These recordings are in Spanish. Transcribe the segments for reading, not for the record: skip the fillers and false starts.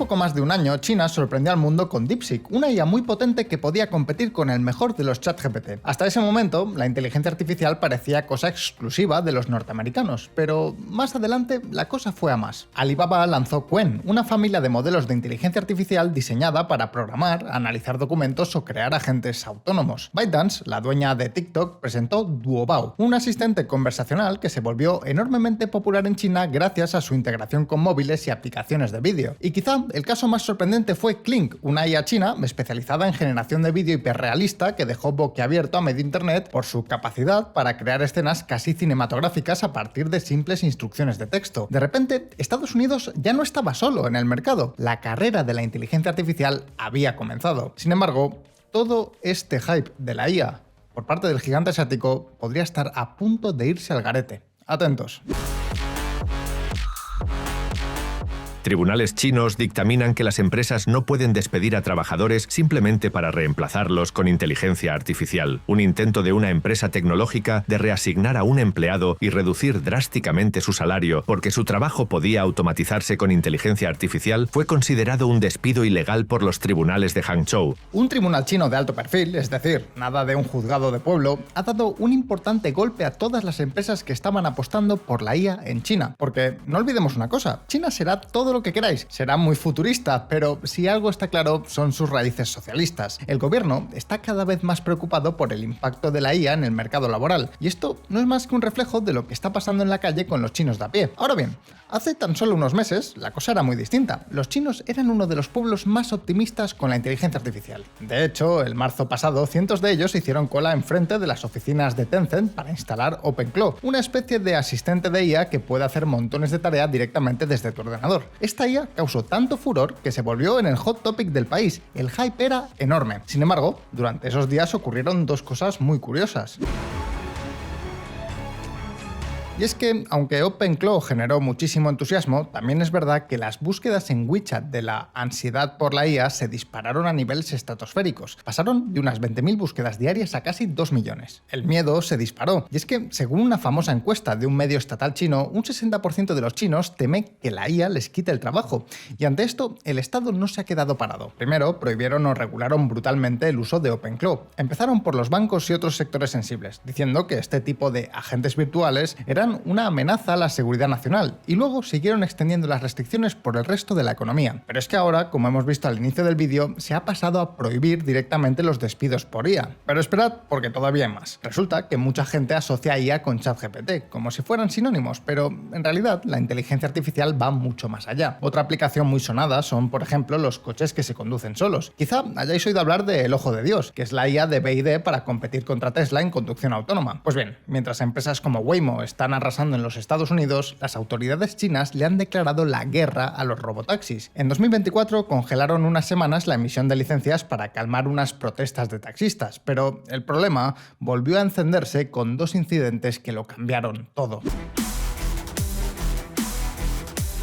poco más de un año, China sorprendió al mundo con DeepSeek, una IA muy potente que podía competir con el mejor de los ChatGPT. Hasta ese momento, la inteligencia artificial parecía cosa exclusiva de los norteamericanos, pero más adelante la cosa fue a más. Alibaba lanzó Qwen, una familia de modelos de inteligencia artificial diseñada para programar, analizar documentos o crear agentes autónomos. ByteDance, la dueña de TikTok, presentó Duobao, un asistente conversacional que se volvió enormemente popular en China gracias a su integración con móviles y aplicaciones de vídeo. Y quizá el caso más sorprendente fue Kling, una IA china especializada en generación de vídeo hiperrealista que dejó boquiabierto a medio internet por su capacidad para crear escenas casi cinematográficas a partir de simples instrucciones de texto. De repente, Estados Unidos ya no estaba solo en el mercado. La carrera de la inteligencia artificial había comenzado. Sin embargo, todo este hype de la IA por parte del gigante asiático podría estar a punto de irse al garete. Atentos. Tribunales chinos dictaminan que las empresas no pueden despedir a trabajadores simplemente para reemplazarlos con inteligencia artificial. Un intento de una empresa tecnológica de reasignar a un empleado y reducir drásticamente su salario porque su trabajo podía automatizarse con inteligencia artificial fue considerado un despido ilegal por los tribunales de Hangzhou. Un tribunal chino de alto perfil, es decir, nada de un juzgado de pueblo, ha dado un importante golpe a todas las empresas que estaban apostando por la IA en China. Porque no olvidemos una cosa, China será todo lo que queráis, será muy futurista, pero si algo está claro son sus raíces socialistas. El gobierno está cada vez más preocupado por el impacto de la IA en el mercado laboral, y esto no es más que un reflejo de lo que está pasando en la calle con los chinos de a pie. Ahora bien, hace tan solo unos meses la cosa era muy distinta. Los chinos eran uno de los pueblos más optimistas con la inteligencia artificial. De hecho, el marzo pasado, cientos de ellos hicieron cola enfrente de las oficinas de Tencent para instalar OpenClaw, una especie de asistente de IA que puede hacer montones de tareas directamente desde tu ordenador. Esta IA causó tanto furor que se volvió en el hot topic del país. El hype era enorme. Sin embargo, durante esos días ocurrieron dos cosas muy curiosas. Y es que, aunque OpenClaw generó muchísimo entusiasmo, también es verdad que las búsquedas en WeChat de la ansiedad por la IA se dispararon a niveles estratosféricos. Pasaron de unas 20.000 búsquedas diarias a casi 2 millones. El miedo se disparó, y es que, según una famosa encuesta de un medio estatal chino, un 60% de los chinos teme que la IA les quite el trabajo. Y ante esto, el Estado no se ha quedado parado. Primero, prohibieron o regularon brutalmente el uso de OpenClaw. Empezaron por los bancos y otros sectores sensibles, diciendo que este tipo de agentes virtuales eran una amenaza a la seguridad nacional, y luego siguieron extendiendo las restricciones por el resto de la economía. Pero es que ahora, como hemos visto al inicio del vídeo, se ha pasado a prohibir directamente los despidos por IA. Pero esperad, porque todavía hay más. Resulta que mucha gente asocia IA con ChatGPT, como si fueran sinónimos, pero en realidad la inteligencia artificial va mucho más allá. Otra aplicación muy sonada son, por ejemplo, los coches que se conducen solos. Quizá hayáis oído hablar de El Ojo de Dios, que es la IA de BYD para competir contra Tesla en conducción autónoma. Pues bien, mientras empresas como Waymo están arrasando en los Estados Unidos, las autoridades chinas le han declarado la guerra a los robotaxis. En 2024 congelaron unas semanas la emisión de licencias para calmar unas protestas de taxistas, pero el problema volvió a encenderse con dos incidentes que lo cambiaron todo.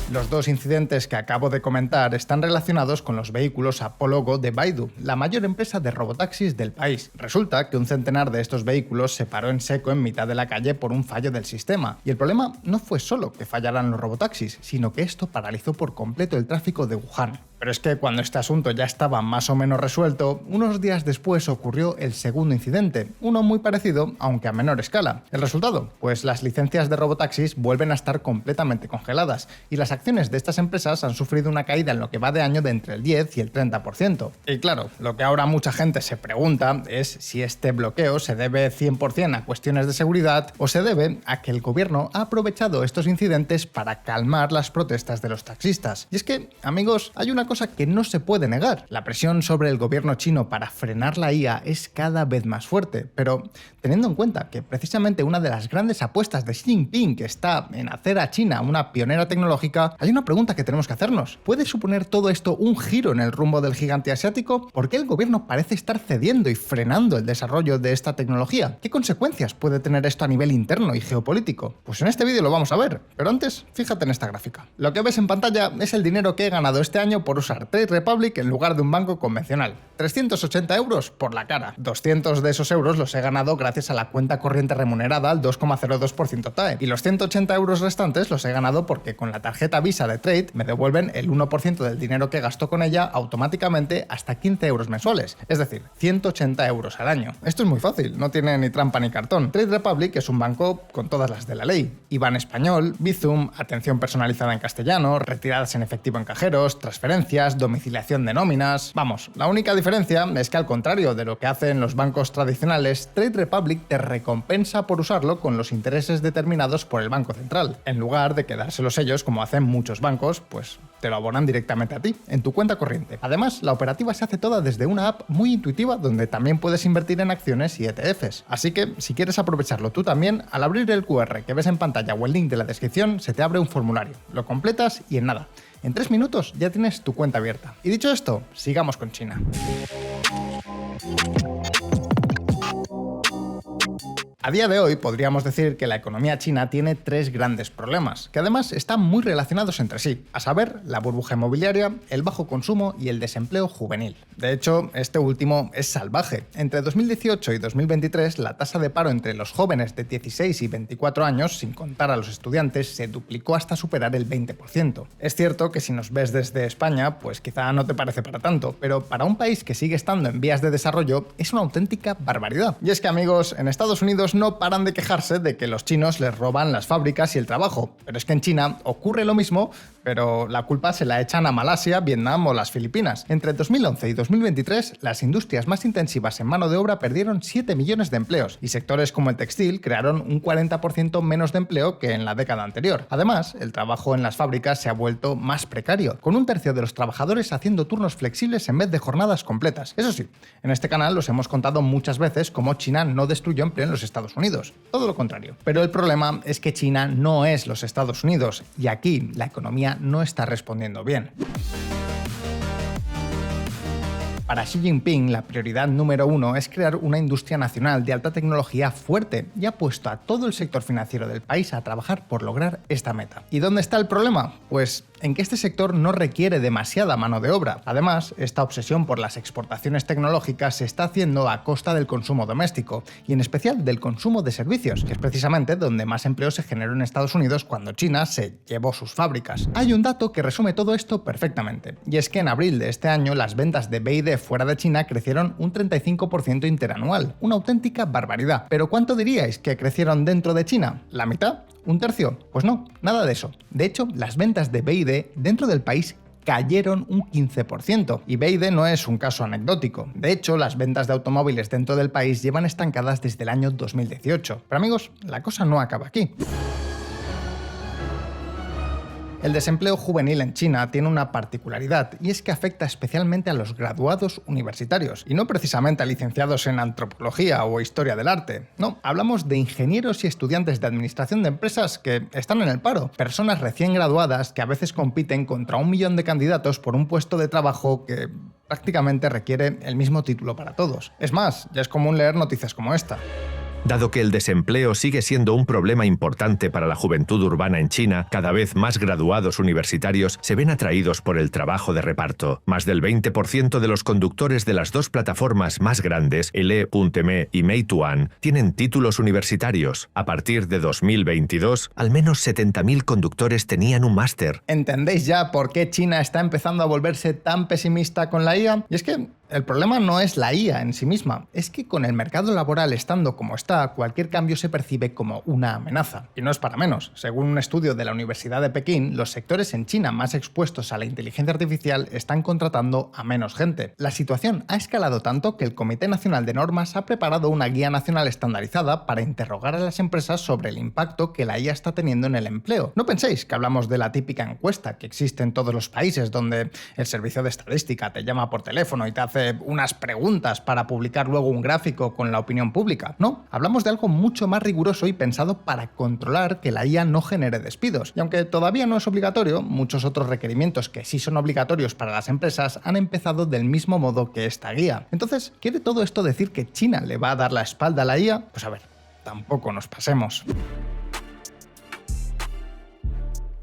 Los dos incidentes que acabo de comentar están relacionados con los vehículos Apollo Go de Baidu, la mayor empresa de robotaxis del país. Resulta que un centenar de estos vehículos se paró en seco en mitad de la calle por un fallo del sistema. Y el problema no fue solo que fallaran los robotaxis, sino que esto paralizó por completo el tráfico de Wuhan. Pero es que cuando este asunto ya estaba más o menos resuelto, unos días después ocurrió el segundo incidente, uno muy parecido, aunque a menor escala. ¿El resultado? Pues las licencias de robotaxis vuelven a estar completamente congeladas, y las acciones de estas empresas han sufrido una caída en lo que va de año de entre el 10 y el 30%. Y claro, lo que ahora mucha gente se pregunta es si este bloqueo se debe 100% a cuestiones de seguridad o se debe a que el gobierno ha aprovechado estos incidentes para calmar las protestas de los taxistas. Y es que, amigos, hay una cosa que no se puede negar. La presión sobre el gobierno chino para frenar la IA es cada vez más fuerte, pero teniendo en cuenta que precisamente una de las grandes apuestas de Xi Jinping que está en hacer a China una pionera tecnológica, hay una pregunta que tenemos que hacernos. ¿Puede suponer todo esto un giro en el rumbo del gigante asiático? ¿Por qué el gobierno parece estar cediendo y frenando el desarrollo de esta tecnología? ¿Qué consecuencias puede tener esto a nivel interno y geopolítico? Pues en este vídeo lo vamos a ver, pero antes, fíjate en esta gráfica. Lo que ves en pantalla es el dinero que he ganado este año por usar Trade Republic en lugar de un banco convencional. 380 euros por la cara. 200 de esos euros los he ganado gracias a la cuenta corriente remunerada al 2,02% TAE. Y los 180 euros restantes los he ganado porque con la tarjeta cuenta Visa de Trade, me devuelven el 1% del dinero que gasto con ella automáticamente hasta 15 euros mensuales, es decir, 180 euros al año. Esto es muy fácil, no tiene ni trampa ni cartón. Trade Republic es un banco con todas las de la ley. IBAN español, Bizum, atención personalizada en castellano, retiradas en efectivo en cajeros, transferencias, domiciliación de nóminas... Vamos, la única diferencia es que al contrario de lo que hacen los bancos tradicionales, Trade Republic te recompensa por usarlo con los intereses determinados por el Banco Central. En lugar de quedárselos ellos, como hacen muchos bancos, pues te lo abonan directamente a ti, en tu cuenta corriente. Además, la operativa se hace toda desde una app muy intuitiva donde también puedes invertir en acciones y ETFs. Así que, si quieres aprovecharlo tú también, al abrir el QR que ves en pantalla o el link de la descripción, se te abre un formulario. Lo completas y en nada. En 3 minutos ya tienes tu cuenta abierta. Y dicho esto, sigamos con China. A día de hoy podríamos decir que la economía china tiene 3 grandes problemas, que además están muy relacionados entre sí, a saber, la burbuja inmobiliaria, el bajo consumo y el desempleo juvenil. De hecho, este último es salvaje. Entre 2018 y 2023, la tasa de paro entre los jóvenes de 16 y 24 años, sin contar a los estudiantes, se duplicó hasta superar el 20%. Es cierto que si nos ves desde España, pues quizá no te parece para tanto, pero para un país que sigue estando en vías de desarrollo, es una auténtica barbaridad. Y es que, amigos, en Estados Unidos no paran de quejarse de que los chinos les roban las fábricas y el trabajo, pero es que en China ocurre lo mismo, pero la culpa se la echan a Malasia, Vietnam o las Filipinas. Entre 2011 y 2023, las industrias más intensivas en mano de obra perdieron 7 millones de empleos y sectores como el textil crearon un 40% menos de empleo que en la década anterior. Además, el trabajo en las fábricas se ha vuelto más precario, con un tercio de los trabajadores haciendo turnos flexibles en vez de jornadas completas. Eso sí, en este canal os hemos contado muchas veces cómo China no destruyó empleo en los Estados Unidos. Todo lo contrario. Pero el problema es que China no es los Estados Unidos y aquí la economía no está respondiendo bien. Para Xi Jinping, la prioridad número 1 es crear una industria nacional de alta tecnología fuerte y ha puesto a todo el sector financiero del país a trabajar por lograr esta meta. ¿Y dónde está el problema? Pues en que este sector no requiere demasiada mano de obra. Además, esta obsesión por las exportaciones tecnológicas se está haciendo a costa del consumo doméstico, y en especial del consumo de servicios, que es precisamente donde más empleo se generó en Estados Unidos cuando China se llevó sus fábricas. Hay un dato que resume todo esto perfectamente, y es que en abril de este año las ventas de BYD fuera de China crecieron un 35% interanual, una auténtica barbaridad. ¿Pero cuánto diríais que crecieron dentro de China? ¿La mitad? ¿Un tercio? Pues no, nada de eso. De hecho, las ventas de BYD dentro del país cayeron un 15%. Y BYD no es un caso anecdótico. De hecho, las ventas de automóviles dentro del país llevan estancadas desde el año 2018. Pero amigos, la cosa no acaba aquí. El desempleo juvenil en China tiene una particularidad, y es que afecta especialmente a los graduados universitarios, y no precisamente a licenciados en antropología o historia del arte. No, hablamos de ingenieros y estudiantes de administración de empresas que están en el paro, personas recién graduadas que a veces compiten contra 1 millón de candidatos por un puesto de trabajo que prácticamente requiere el mismo título para todos. Es más, ya es común leer noticias como esta. Dado que el desempleo sigue siendo un problema importante para la juventud urbana en China, cada vez más graduados universitarios se ven atraídos por el trabajo de reparto. Más del 20% de los conductores de las 2 plataformas más grandes, Le.me y Meituan, tienen títulos universitarios. A partir de 2022, al menos 70.000 conductores tenían un máster. ¿Entendéis ya por qué China está empezando a volverse tan pesimista con la IA? Y es que el problema no es la IA en sí misma, es que con el mercado laboral estando como está, cualquier cambio se percibe como una amenaza. Y no es para menos. Según un estudio de la Universidad de Pekín, los sectores en China más expuestos a la inteligencia artificial están contratando a menos gente. La situación ha escalado tanto que el Comité Nacional de Normas ha preparado una guía nacional estandarizada para interrogar a las empresas sobre el impacto que la IA está teniendo en el empleo. No penséis que hablamos de la típica encuesta que existe en todos los países, donde el servicio de estadística te llama por teléfono y te hace unas preguntas para publicar luego un gráfico con la opinión pública. No, hablamos de algo mucho más riguroso y pensado para controlar que la IA no genere despidos. Y aunque todavía no es obligatorio, muchos otros requerimientos que sí son obligatorios para las empresas han empezado del mismo modo que esta guía. Entonces, ¿quiere todo esto decir que China le va a dar la espalda a la IA? Pues a ver, tampoco nos pasemos.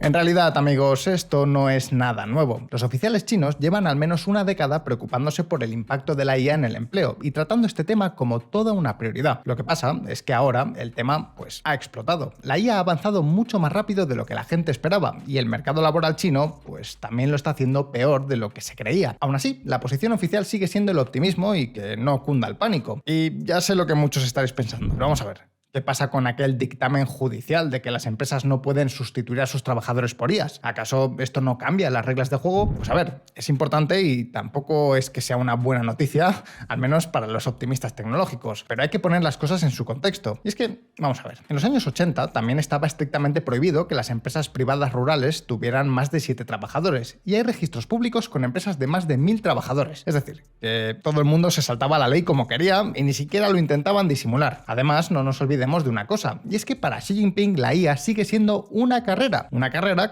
En realidad, amigos, esto no es nada nuevo. Los oficiales chinos llevan al menos una década preocupándose por el impacto de la IA en el empleo y tratando este tema como toda una prioridad. Lo que pasa es que ahora el tema ha explotado. La IA ha avanzado mucho más rápido de lo que la gente esperaba y el mercado laboral chino también lo está haciendo peor de lo que se creía. Aún así, la posición oficial sigue siendo el optimismo y que no cunda el pánico. Y ya sé lo que muchos estaréis pensando, pero vamos a ver. ¿Qué pasa con aquel dictamen judicial de que las empresas no pueden sustituir a sus trabajadores por IAs? ¿Acaso esto no cambia las reglas de juego? Pues a ver, es importante y tampoco es que sea una buena noticia, al menos para los optimistas tecnológicos, pero hay que poner las cosas en su contexto. Y es que, vamos a ver, en los años 80 también estaba estrictamente prohibido que las empresas privadas rurales tuvieran más de 7 trabajadores, y hay registros públicos con empresas de más de 1000 trabajadores. Es decir, que todo el mundo se saltaba la ley como quería y ni siquiera lo intentaban disimular. Además, no nos olvidemos de una cosa, y es que para Xi Jinping la IA sigue siendo una carrera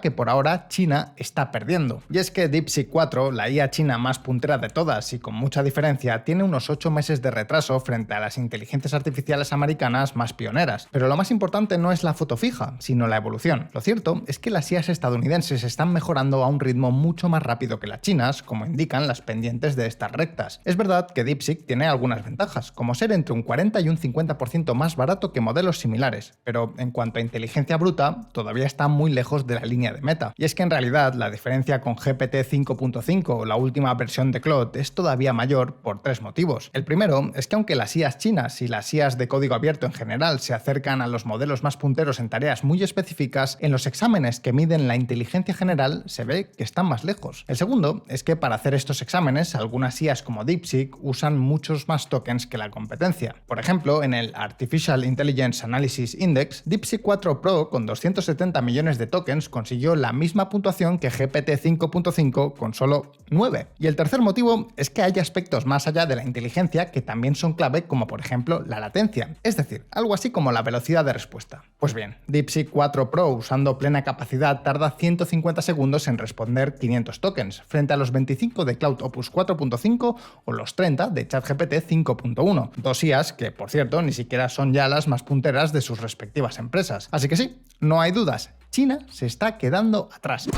que por ahora China está perdiendo. Y es que DeepSeek 4, la IA china más puntera de todas y con mucha diferencia, tiene unos 8 meses de retraso frente a las inteligencias artificiales americanas más pioneras. Pero lo más importante no es la foto fija, sino la evolución. Lo cierto es que las IAs estadounidenses están mejorando a un ritmo mucho más rápido que las chinas, como indican las pendientes de estas rectas. Es verdad que DeepSeek tiene algunas ventajas, como ser entre un 40 y un 50% más barato que modelos similares, pero en cuanto a inteligencia bruta, todavía está muy lejos de la línea de meta. Y es que en realidad la diferencia con GPT 5.5 o la última versión de Claude es todavía mayor por 3 motivos. El primero es que aunque las IAs chinas y las IAs de código abierto en general se acercan a los modelos más punteros en tareas muy específicas, en los exámenes que miden la inteligencia general se ve que están más lejos. El segundo es que para hacer estos exámenes, algunas IAs como DeepSeek usan muchos más tokens que la competencia. Por ejemplo, en el Artificial Intelligence Analysis Index, DeepSeek 4 Pro con 270 millones de tokens consiguió la misma puntuación que GPT 5.5 con solo 9. Y el tercer motivo es que hay aspectos más allá de la inteligencia que también son clave, como por ejemplo la latencia, es decir, algo así como la velocidad de respuesta. Pues bien, DeepSeek 4 Pro usando plena capacidad tarda 150 segundos en responder 500 tokens, frente a los 25 de Cloud Opus 4.5 o los 30 de ChatGPT 5.1, dos IAs que, por cierto, ni siquiera son ya las más punteras de sus respectivas empresas. Así que sí, no hay dudas, China se está quedando atrás.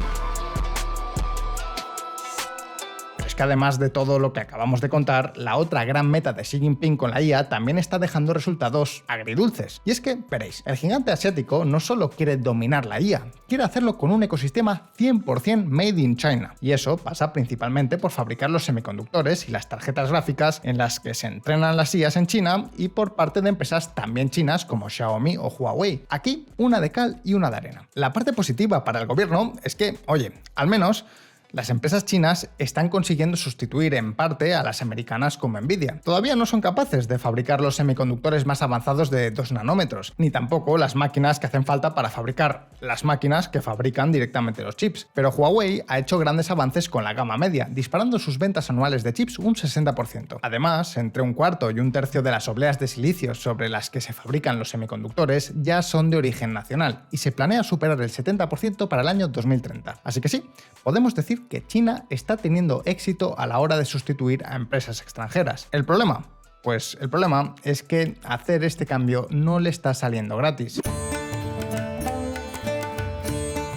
Que además de todo lo que acabamos de contar, la otra gran meta de Xi Jinping con la IA también está dejando resultados agridulces. Y es que, veréis, el gigante asiático no solo quiere dominar la IA, quiere hacerlo con un ecosistema 100% made in China. Y eso pasa principalmente por fabricar los semiconductores y las tarjetas gráficas en las que se entrenan las IAs en China y por parte de empresas también chinas como Xiaomi o Huawei. Aquí, una de cal y una de arena. La parte positiva para el gobierno es que, oye, al menos las empresas chinas están consiguiendo sustituir en parte a las americanas como Nvidia. Todavía no son capaces de fabricar los semiconductores más avanzados de 2 nanómetros, ni tampoco las máquinas que hacen falta para fabricar las máquinas que fabrican directamente los chips. Pero Huawei ha hecho grandes avances con la gama media, disparando sus ventas anuales de chips un 60%. Además, entre un cuarto y un tercio de las obleas de silicio sobre las que se fabrican los semiconductores ya son de origen nacional, y se planea superar el 70% para el año 2030. Así que sí, podemos decir que China está teniendo éxito a la hora de sustituir a empresas extranjeras. ¿El problema? Pues el problema es que hacer este cambio no le está saliendo gratis.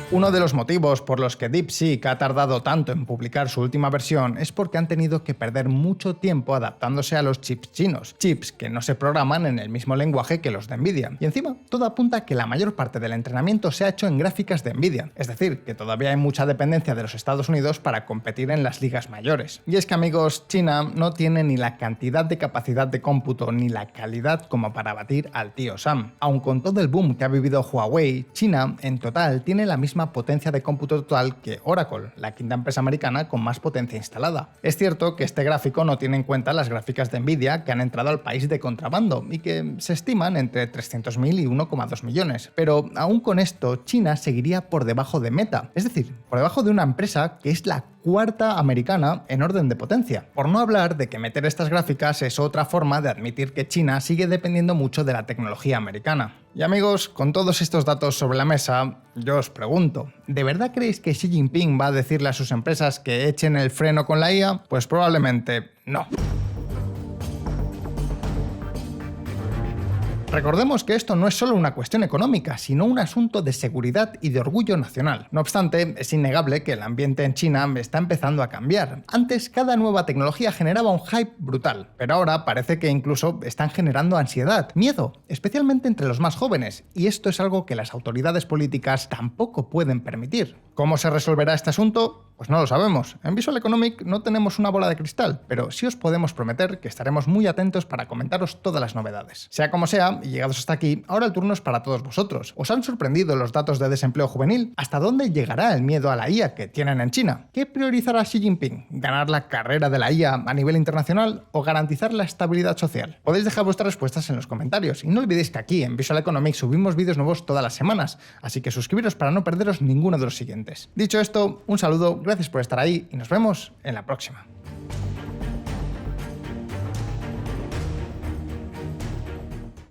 Uno de los motivos por los que DeepSeek ha tardado tanto en publicar su última versión es porque han tenido que perder mucho tiempo adaptándose a los chips chinos, chips que no se programan en el mismo lenguaje que los de Nvidia. Y encima, todo apunta a que la mayor parte del entrenamiento se ha hecho en gráficas de Nvidia, es decir, que todavía hay mucha dependencia de los Estados Unidos para competir en las ligas mayores. Y es que, amigos, China no tiene ni la cantidad de capacidad de cómputo ni la calidad como para batir al tío Sam. Aun con todo el boom que ha vivido Huawei, China en total tiene la misma potencia de cómputo total que Oracle, la quinta empresa americana con más potencia instalada. Es cierto que este gráfico no tiene en cuenta las gráficas de Nvidia que han entrado al país de contrabando y que se estiman entre 300.000 y 1,2 millones, pero aún con esto China seguiría por debajo de Meta, es decir, por debajo de una empresa que es la cuarta americana en orden de potencia. Por no hablar de que meter estas gráficas es otra forma de admitir que China sigue dependiendo mucho de la tecnología americana. Y amigos, con todos estos datos sobre la mesa, yo os pregunto, ¿de verdad creéis que Xi Jinping va a decirle a sus empresas que echen el freno con la IA? Pues probablemente no. Recordemos que esto no es solo una cuestión económica, sino un asunto de seguridad y de orgullo nacional. No obstante, es innegable que el ambiente en China está empezando a cambiar. Antes, cada nueva tecnología generaba un hype brutal, pero ahora parece que incluso están generando ansiedad, miedo, especialmente entre los más jóvenes, y esto es algo que las autoridades políticas tampoco pueden permitir. ¿Cómo se resolverá este asunto? Pues no lo sabemos. En Visual Economic no tenemos una bola de cristal, pero sí os podemos prometer que estaremos muy atentos para comentaros todas las novedades. Sea como sea, y llegados hasta aquí, ahora el turno es para todos vosotros. ¿Os han sorprendido los datos de desempleo juvenil? ¿Hasta dónde llegará el miedo a la IA que tienen en China? ¿Qué priorizará Xi Jinping? ¿Ganar la carrera de la IA a nivel internacional o garantizar la estabilidad social? Podéis dejar vuestras respuestas en los comentarios y no olvidéis que aquí en Visual Economic subimos vídeos nuevos todas las semanas, así que suscribiros para no perderos ninguno de los siguientes. Dicho esto, un saludo, gracias por estar ahí y nos vemos en la próxima.